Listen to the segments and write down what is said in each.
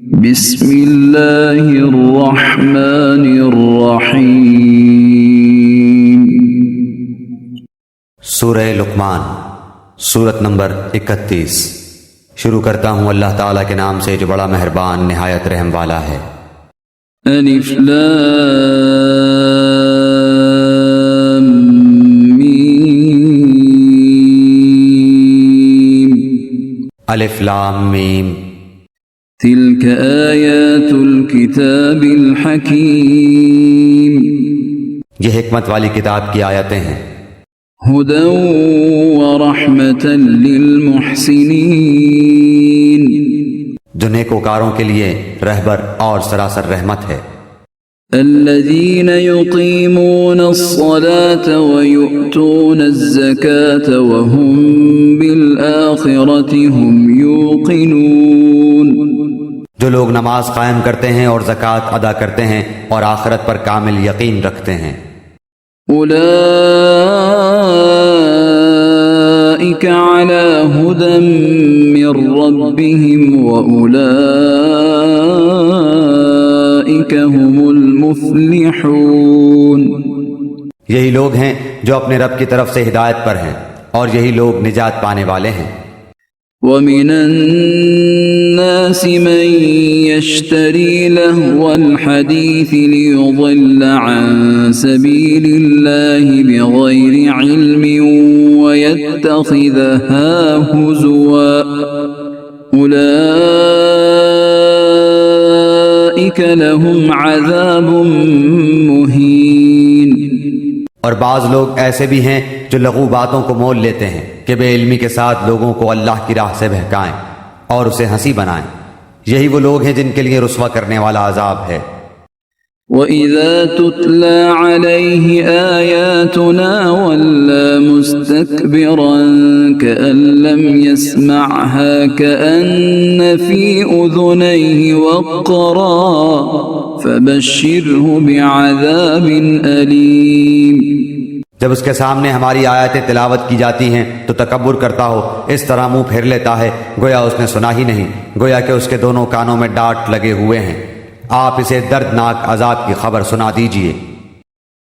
बिस्मिल्लाहिर्रहमानिर्रहीम। सूरह लुक़मान, सूरत नंबर 31। शुरू करता हूँ अल्लाह ताला के नाम से जो बड़ा मेहरबान निहायत रहम वाला है। अलिफ लाम मीम। अलिफ लाम मीम। तिल्क आयातुल किताबिल हकीम। ये हिकमत वाली किताब की आयतें हैं। हुदन व रहमतन लिल मुहसिनीन। जो नेकोकारों के लिए रहबर और सरासर रहमत है। अल्लज़ीन युक़ीमूनस्सलात व युअतूनज़्ज़कात व हुम बिल आखिरति हुम यूक़िनून। जो लोग नमाज कायम करते हैं और ज़कात अदा करते हैं और आखिरत पर कामिल यकीन रखते हैं। उलाइका अला हुदन मिर रब्बिहिम व उलाइका हुमुल मुफ्लिहून। यही लोग हैं जो अपने रब की तरफ से हिदायत पर हैं और यही लोग निजात पाने वाले हैं। वमिनन नासि मन यश्तरी लहवल हदीस लियुज़िल्ल अन सबीलिल्लाहि बिगैरि इल्मिन व यत्तखिज़हा हुज़ुवा उलाइका लहुम अज़ाबुम मुहीन। और बाज़ लोग ऐसे भी हैं जो लघु बातों को मोल लेते हैं कि बेइल्मी के साथ लोगों को अल्लाह की राह से बहकाएं और उसे हंसी बनाएं। यही वो लोग हैं जिनके लिए रुस्वा करने वाला अजाब है। वइज़ा तुतला अलैहि आयातुना वल्ला मुस्तकबिरन कअन लम यस्मअहा कअन्न फी उज़ुनैहि वक़रा फबश्शिरहु बिअज़ाबिन अलीम। जब उसके सामने हमारी आयतें तिलावत की जाती हैं तो तकब्बुर करता हो, इस तरह मुंह फेर लेता है गोया उसने सुना ही नहीं, गोया कि उसके दोनों कानों में डांट लगे हुए हैं। आप इसे दर्दनाक अजाब की खबर सुना दीजिए।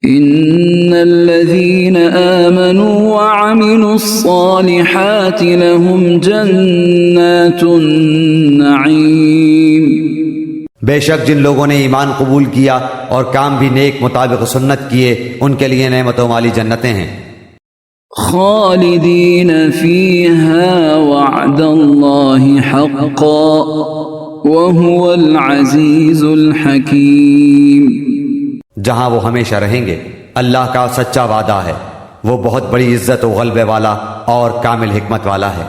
इन्नल्लज़ीन आमनू व अमिलुस्सालिहाति लहुम जन्नातुन नईम। बेशक जिन लोगों ने ईमान कबूल किया और काम भी नेक मुताबिक सुन्नत किए उनके लिए नेमतों वाली जन्नतें हैं। खालिदीन फीहा वअदल्लाहि हक़्क़ा व हुवल अज़ीज़ुल हकीम। जहां वो हमेशा रहेंगे, अल्लाह का सच्चा वादा है, वो बहुत बड़ी इज्जत व गलबे वाला और कामिल हिकमत वाला है।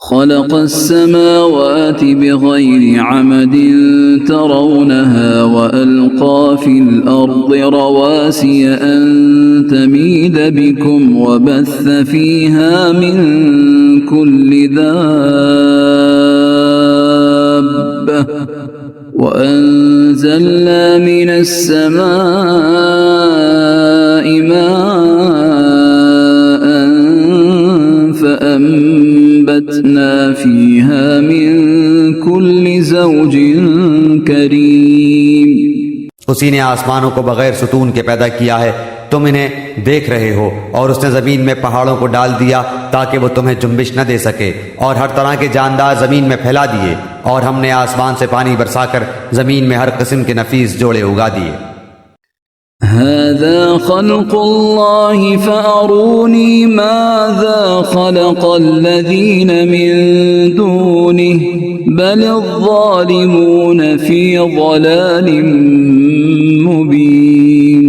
खलक़स्समावाति बिग़ैरि अमदिन तरौनहा व अलक़ा फ़िल अर्दि रवासिय अन तमीद बिकुम व बस्स फ़ीहा मिन कुल्लि दाब्बह व अंज़लना मिनस समाइ माअन फ़अंबतना फ़ीहा मिन कुल्लि ज़ौजिन करीम। उसी ने आसमानों को बगैर सुतून के पैदा किया है, तुम इन्हें देख रहे हो, और उसने जमीन में पहाड़ों को डाल दिया ताकि वो तुम्हें जुम्बिश न दे सके, और हर तरह के जानदार जमीन में फैला दिए, और हमने आसमान से पानी बरसाकर जमीन में हर किस्म के नफीस जोड़े उगा दिए। हाज़ा ख़ल्क़ुल्लाहि फ़अरूनी माज़ा ख़लक़ल्लज़ीन मिन दूनिहि बलिज़्ज़ालिमून फ़ी ज़लालिम मुबीन।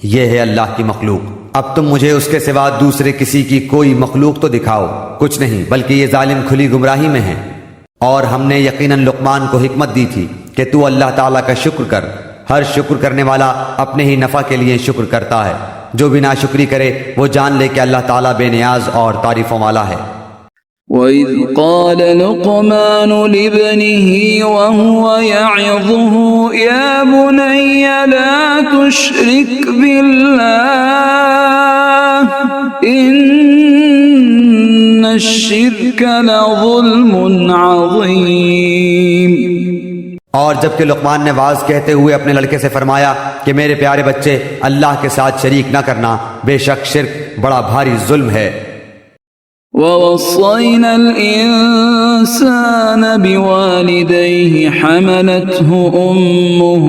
ये है अल्लाह की मखलूक, अब तुम मुझे उसके सिवा दूसरे किसी की कोई मखलूक तो दिखाओ। कुछ नहीं, बल्कि ये जालिम खुली गुमराही में हैं। और हमने यकीनन लुक़मान को हिकमत दी थी कि तू अल्लाह ताला का शुक्र कर। हर शुक्र करने वाला अपने ही नफ़ा के लिए शुक्र करता है। जो भी नाशुक्री करे वो जान ले कि अल्लाह ताला बेनियाज और तारीफ़ों वाला है। वइज़ क़ाल लुक़मान लिब्निही वहुव यअज़ुहु या बुनय्य ला तुश्रिक बिल्लाह الشرك لظلم عظيم। और जबकि लुकमान ने वाज कहते हुए अपने लड़के से फरमाया कि मेरे प्यारे बच्चे, अल्लाह के साथ शरीक न करना, बेशक शिर्क बड़ा भारी जुल्म है। ووصينا الإنسان بوالديه حملته أمه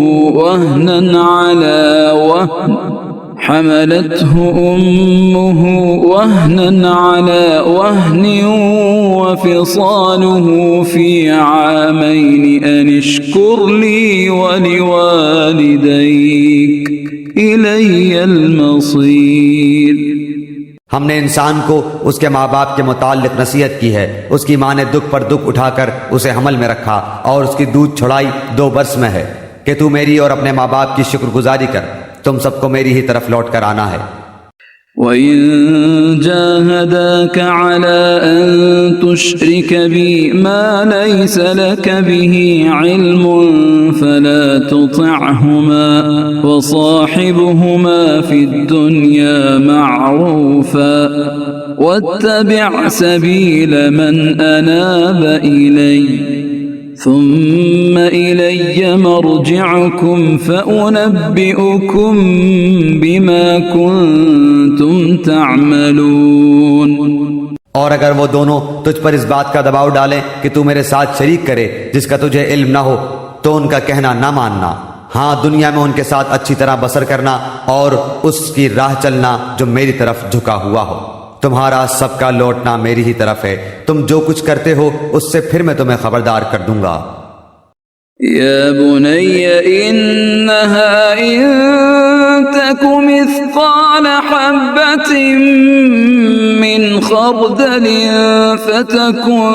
وهنا على وهن وفصاله في عامين أن اشكر لي ولوالديك إلي المصير। हमने इंसान को उसके माँ बाप के मुताल्लिक नसीहत की है। उसकी माँ ने दुख पर दुख उठाकर उसे हमल में रखा और उसकी दूध छुड़ाई 2 बरस में है कि तू मेरी और अपने माँ बाप की शुक्रगुजारी कर, तुम सबको मेरी ही तरफ लौट कर आना है। وَإِن جَاهَدَاكَ عَلَىٰ أَن تُشْرِكَ بِي مَا لَيْسَ لَكَ بِهِ عِلْمٌ فَلَا تُطِعْهُمَا وَصَاحِبْهُمَا فِي الدُّنْيَا مَعْرُوفًا وَاتَّبِعْ سَبِيلَ مَنْ أَنَابَ إِلَيَّ ثم إلي مرجعكم فأنبئكم بما كنتم تعملون। और अगर वो दोनों तुझ पर इस बात का दबाव डालें कि तू मेरे साथ शरीक करे जिसका तुझे इल्म ना हो, तो उनका कहना ना मानना। हाँ, दुनिया में उनके साथ अच्छी तरह बसर करना और उसकी राह चलना जो मेरी तरफ झुका हुआ हो। तुम्हारा सबका लौटना मेरी ही तरफ है। तुम जो कुछ करते हो उससे फिर मैं तुम्हें खबरदार कर दूंगा। या बुनय्य इन्नहा इन तकु मिस्काल हब्बतिन मिन खर्दलिन फतकुन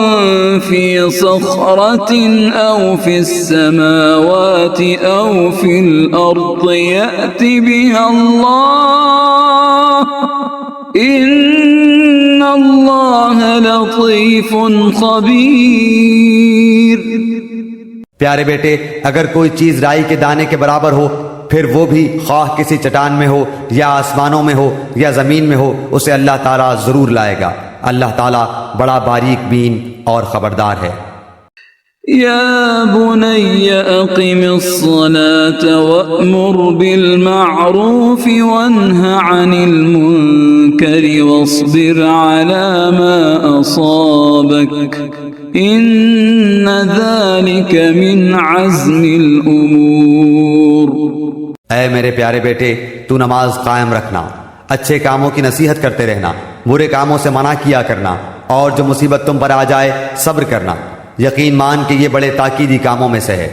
फी सखरतिन औ फिस समावाति औ फिल अर्दि यअति बिहा अल्लाह इन्नल्लाह लतीफुन खबीर। प्यारे बेटे, अगर कोई चीज राई के दाने के बराबर हो, फिर वो भी ख्वाह किसी चट्टान में हो या आसमानों में हो या जमीन में हो, उसे अल्लाह ताला जरूर लाएगा। अल्लाह ताला बड़ा बारीक बीन और खबरदार है। या बुनय्य अक़िमिस्सलात वअमुर बिलमअरूफ वन्ह अनिल मुनकरि वस्बिर अला मा असाबक इन्न ज़ालिक मिन अज़्मिल उमूर। ऐ मेरे प्यारे बेटे, तू नमाज कायम रखना, अच्छे कामों की नसीहत करते रहना, बुरे कामों से मना किया करना और जो मुसीबत तुम पर आ जाए सब्र करना। यकीन मान कि ये बड़े ताकीदी कामों में से है।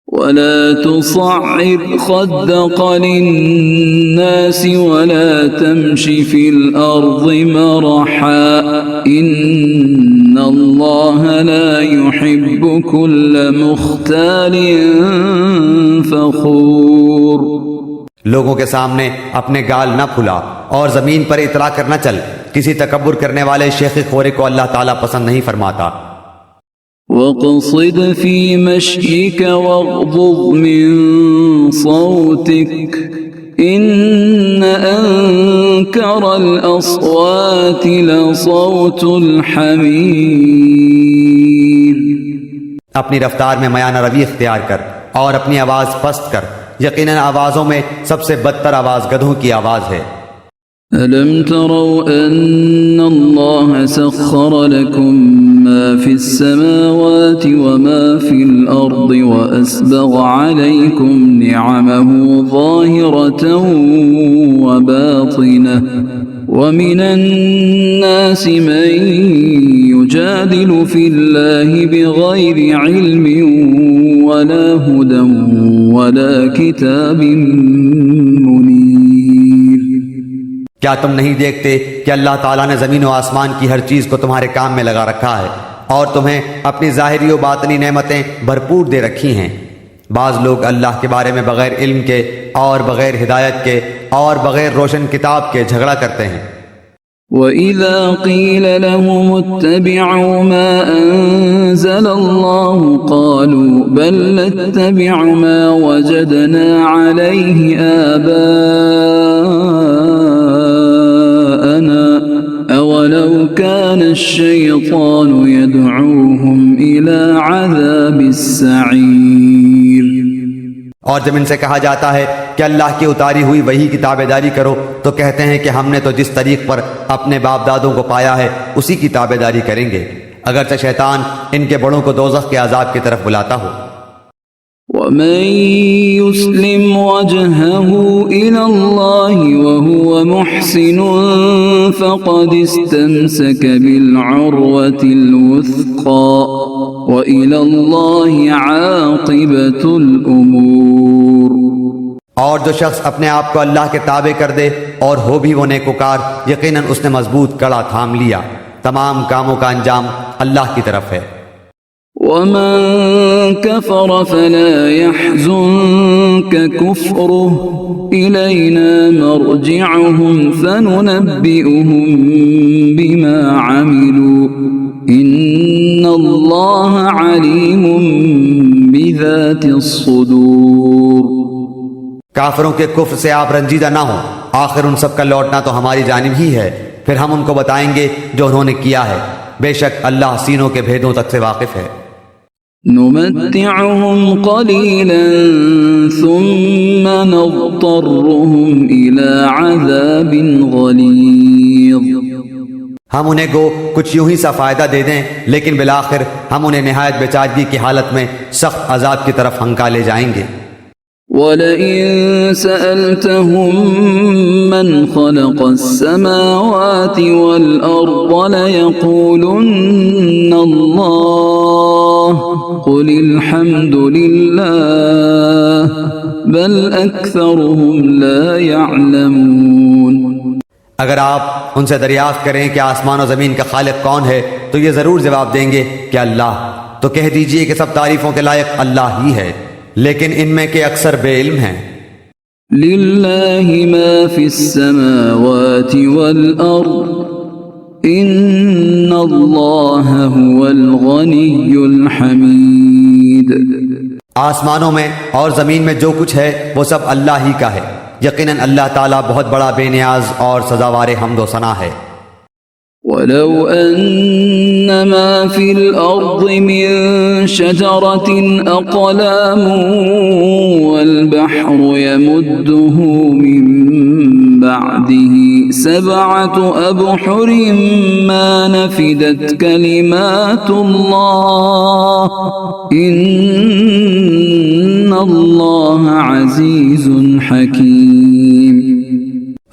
वला तुसअिर खद्दक लिन्नास वला तमशी फिल अर्दि मरहा इन्नल्लाह ला युहिब्बु कुल्ल मुख्तालिन फखूर। लोगों के सामने अपने गाल न फुला और जमीन पर इतरा कर न चल। किसी तकब्बुर करने वाले शेख खोरे को अल्लाह ताला पसंद नहीं फरमाता। वक़सिद फी मश्यिक वग़्ज़ुज़ मिन सौतिक इन्न अंकरल अस्वाति लसौतुल हमीर। अपनी रफ्तार में मयाना रवी इख्तियार कर और अपनी आवाज पस्त कर। यकीनन आवाजों में सबसे बदतर आवाज गधों की आवाज है। अलम तरौ अन्नल्लाह सख्खर लकुम मा फिस समावाति व मा फिल अर्दि व अस्बग़ अलैकुम निअमहु ज़ाहिरतन व बातिनह व मिनन नासि मन युजादिलु फिल्लाहि बिग़ैरि इल्मिन वला हुदन वला किताबिन मुनीर। क्या तुम नहीं देखते कि अल्लाह ताला ने ज़मीन व आसमान की हर चीज़ को तुम्हारे काम में लगा रखा है और तुम्हें अपनी ज़ाहिरी व बातनी नेमतें भरपूर दे रखी हैं। बाज़ लोग अल्लाह के बारे में बग़ैर इल्म के और बग़ैर हिदायत के और बग़ैर रोशन किताब के झगड़ा करते हैं। وَإِذَا قِيلَ لَهُمُ اتَّبِعُوا مَا أَنزَلَ اللَّهُ قَالُوا بَل نَّتَّبِعُ مَا وَجَدْنَا عَلَيْهِ آبَاءَنَا أَوَلَوْ كان الشيطان يدعوهم إلى عذاب السعير। और जब इनसे कहा जाता है कि अल्लाह की उतारी हुई वही की ताबेदारी करो तो कहते हैं कि हमने तो जिस तरीक पर अपने बाप दादों को पाया है उसी की ताबेदारी करेंगे, अगरचे शैतान इनके बड़ों को दोज़ख के अजाब की तरफ बुलाता हो। ومن يسلم وجهه إلى الله وهو محسن فقد استمسك بالعروة الوثقى وإلى الله عاقبة الأمور। और जो शख्स अपने आप को अल्लाह के ताबे कर दे और हो भी वो नेकोकार, यकीनन उसने मजबूत कड़ा थाम लिया। तमाम कामों का अंजाम अल्लाह की तरफ है। ومن كفر فلا يحزنك كفره إلينا مرجعهم فننبئهم بما عملوا إن الله عليم بذات الصدور। काफिरों के कुफ्र से आप रंजीदा ना हो, आखिर उन सब का लौटना तो हमारी जानिब ही है, फिर हम उनको बताएंगे जो उन्होंने किया है। बेशक अल्लाह सीनों के भेदों तक से वाकिफ है। नुमत्तिउहुम क़लीलन सुम्मा नज़्तरुहुम इला अज़ाबिन ग़लीज़। हम उन्हें गो कुछ यूं ही सा फायदा दे दें, लेकिन बिलाखिर हम उन्हें निहायत बेचारगी की हालत में सख्त अजाब की तरफ हंका ले जाएंगे। वलइन सअल्तहुम मन ख़लक़स्समावाति वल अर्ज़ लयक़ूलुन्ना अल्लाह क़ुलिल हम्दुलिल्लाह बल अक्सरुहुम ला यअलमून। अगर आप उनसे दरियाफ्त करें कि आसमान और ज़मीन का खालिक कौन है तो ये ज़रूर जवाब देंगे कि अल्लाह। तो कह दीजिए कि सब तारीफ़ों के लायक अल्लाह ही है, लेकिन इनमें के अक्सर बेइल्म हैं। लिल्लाहि मा फिस्समावाति वल अर्ज़ इन्नल्लाहा हुवल गनियुल हमीद। आसमानों में और ज़मीन में जो कुछ है वो सब अल्लाह ही का है, यकीनन अल्लाह ताला बहुत बड़ा बेनियाज और सजावारे हम्दो सना है। वलौ अन्नमा फिल अर्ज़ि मिन शजरतिन अक़लामुन वल बहरु यमुद्दुहु मिन बअदिही सबअतु अबहुरिन मा नफिदत कलिमातुल्लाह इन्नल्लाहा अज़ीज़ुन हकीम।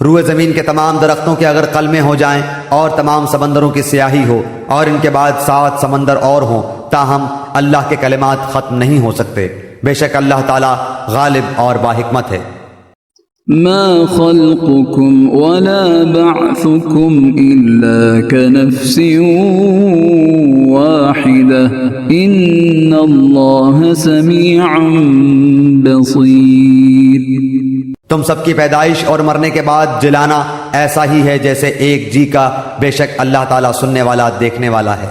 रूए ज़मीन के तमाम दरख्तों के अगर कलमे हो जाएं और तमाम समंदरों की स्याही हो और इनके बाद 7 समंदर और हों, ताहम अल्लाह के कलिमात ख़त्म नहीं हो सकते। बेशक अल्लाह ताला गालिब और बाहिकमत है। मा खल्क़ुकुम वला बअ्सुकुम इल्ला कनफ्सिन वाहिदा इन्नल्लाहा समीउन बसीर। तुम सबकी पैदाइश और मरने के बाद जिलाना ऐसा ही है जैसे एक जी का, बेशक अल्लाह ताला सुनने वाला देखने वाला है।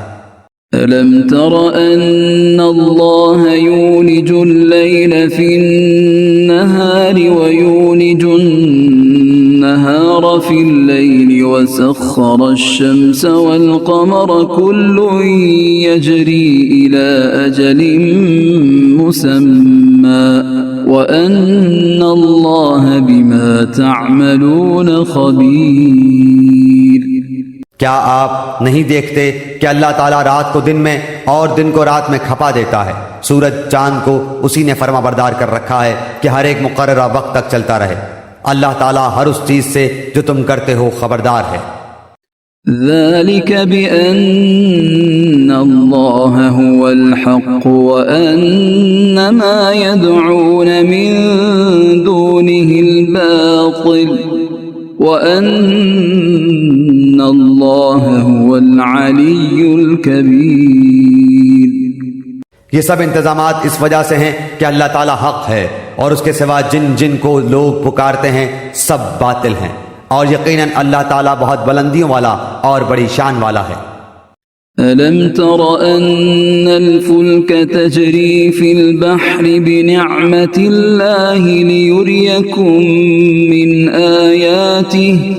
अलम तर अन्नल्लाहा यूलिजुल लैल फिन्नहारि व यूलिजुन नहारा फिल लैलि व सख्खरश शम्स वल क़मर कुल्लुन यजरी इला अजलिन मुसम्मा व अन्नल्लाहा बिमा तअमलून खबीर। क्या आप नहीं देखते कि अल्लाह ताला रात को दिन में और दिन को रात में खपा देता है, सूरज चांद को उसी ने फर्माबरदार कर रखा है कि हर एक मुकर्ररा वक्त तक चलता रहे। अल्लाह ताला हर उस चीज से जो तुम करते हो खबरदार है। ज़ालिक बिअन्नल्लाहा हुवल हक़्क़ व अन्नमा यदऊन मिन दूनिहिल बातिल व अन्नल्लाहा हुवल अलियुल कबीर। ये सब इंतजामात इस वजह से हैं कि अल्लाह ताला हक है और उसके सिवा जिन जिन को लोग पुकारते हैं सब बातिल हैं, और यकीनन अल्लाह ताला बहुत बुलंदियों वाला और बड़ी शान वाला है। अलम तर अन्नल फुल्क तजरी फिल बहरि बिनिअमतिल्लाहि लियुरियकुम मिन आयातिहि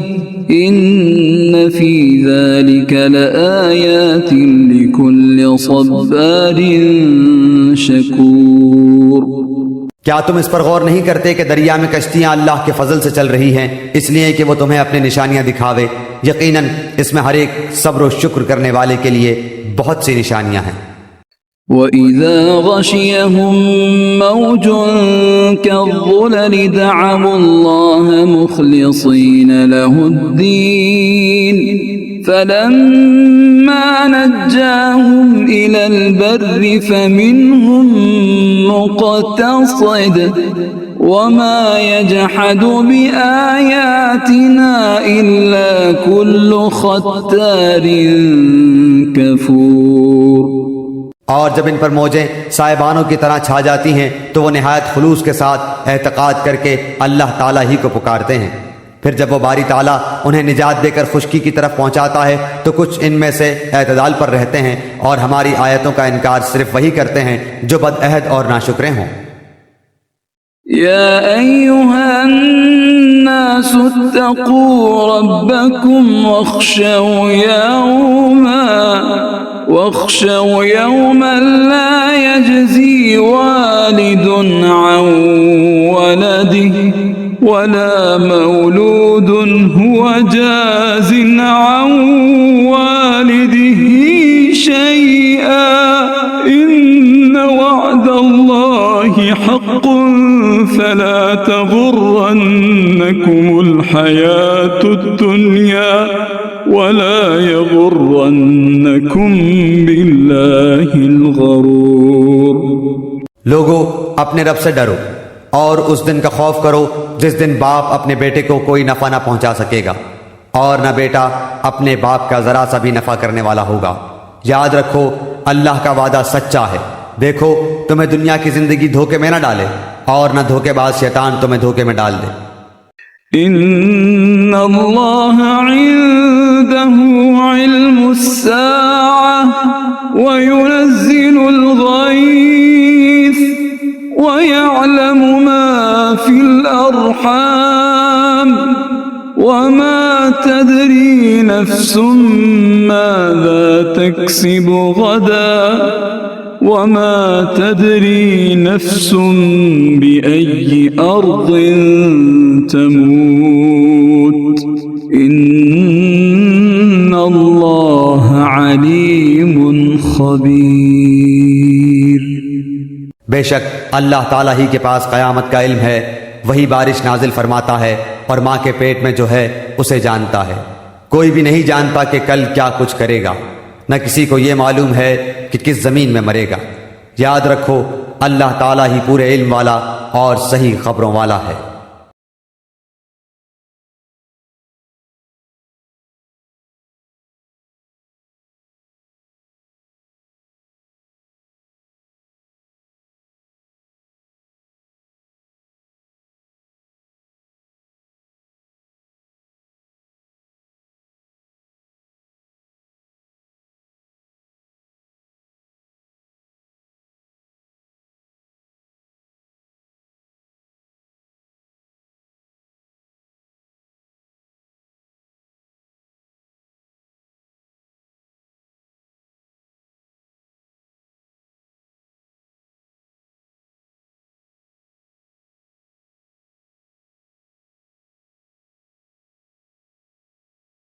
इन्न फी ज़ालिका लआयातिन लिकुल्लि सब्बारिन शकूर। क्या तुम इस पर गौर नहीं करते कि दरिया में कश्तियां अल्लाह के फजल से चल रही हैं, इसलिए कि वो तुम्हें अपनी निशानियां दिखावे। यकीनन इसमें हर एक सब्र और शुक्र करने वाले के लिए बहुत सी निशानियां हैं। वइज़ा गशियहुम मौजुन कज़्ज़ुललि दअवुल्लाह मुख़लिसीन लहुद्दीन फलम्मा नज्जाहुम इलल बर्रि फमिनहुम मुक़तसिद वमा यजहदु बिआयातिना इल्ला कुल्लु ख़त्तारिन कफूर। और जब इन पर मौजें साहिबानों की तरह छा जाती हैं तो वो निहायत खुलूस के साथ एतकाद करके अल्लाह ताला ही को पुकारते हैं। फिर जब वो बारी ताला उन्हें निजात देकर खुश्की की तरफ पहुंचाता है तो कुछ इनमें से एतदाल पर रहते हैं और हमारी आयतों का इनकार सिर्फ वही करते हैं जो बदअहद और नाशुक्रे हों। या अय्युहन्नास इत्तक़ू रब्बकुम वख्शव यौमन ला यजज़ी वालिदुन अन वलदिही वला मौलूदुन हुवा जाज़िन अन वालिदिही शैआ इन्न वअदल्लाहि हक़्क़ुन फला तग़ुर्रन्नकुमुल हयातुद दुनिया वला यग़ुर्रन्नकुम बिल्लाहिल गरूर। लोगो, अपने रब से डरो और उस दिन का खौफ करो जिस दिन बाप अपने बेटे को कोई नफा ना पहुंचा सकेगा और न बेटा अपने बाप का जरा सा भी नफा करने वाला होगा। याद रखो, अल्लाह का वादा सच्चा है। देखो, तुम्हें दुनिया की जिंदगी धोखे में न डाले और न धोखेबाज शैतान तुम्हें धोखे में डाल दे। इन्नल्लाह इंदहु इल्मुस्साअह व युनज़्ज़िलुल गैस व यअलमु मा फिल अरहाम व मा तदरी नफ्सुम माज़ा तक्सिबु गदा वमा तदरी नफ्सुम बिअय्यि अर्दिन तमूत इन्नल्लाह अलीमुन खबीर। बेशक अल्लाह ताला ही के पास क़यामत का इल्म है, वही बारिश नाजिल फरमाता है और माँ के पेट में जो है उसे जानता है। कोई भी नहीं जानता कि कल क्या कुछ करेगा, न किसी को ये मालूम है कि किस जमीन में मरेगा। याद रखो, अल्लाह ताला ही पूरे इल्म वाला और सही खबरों वाला है।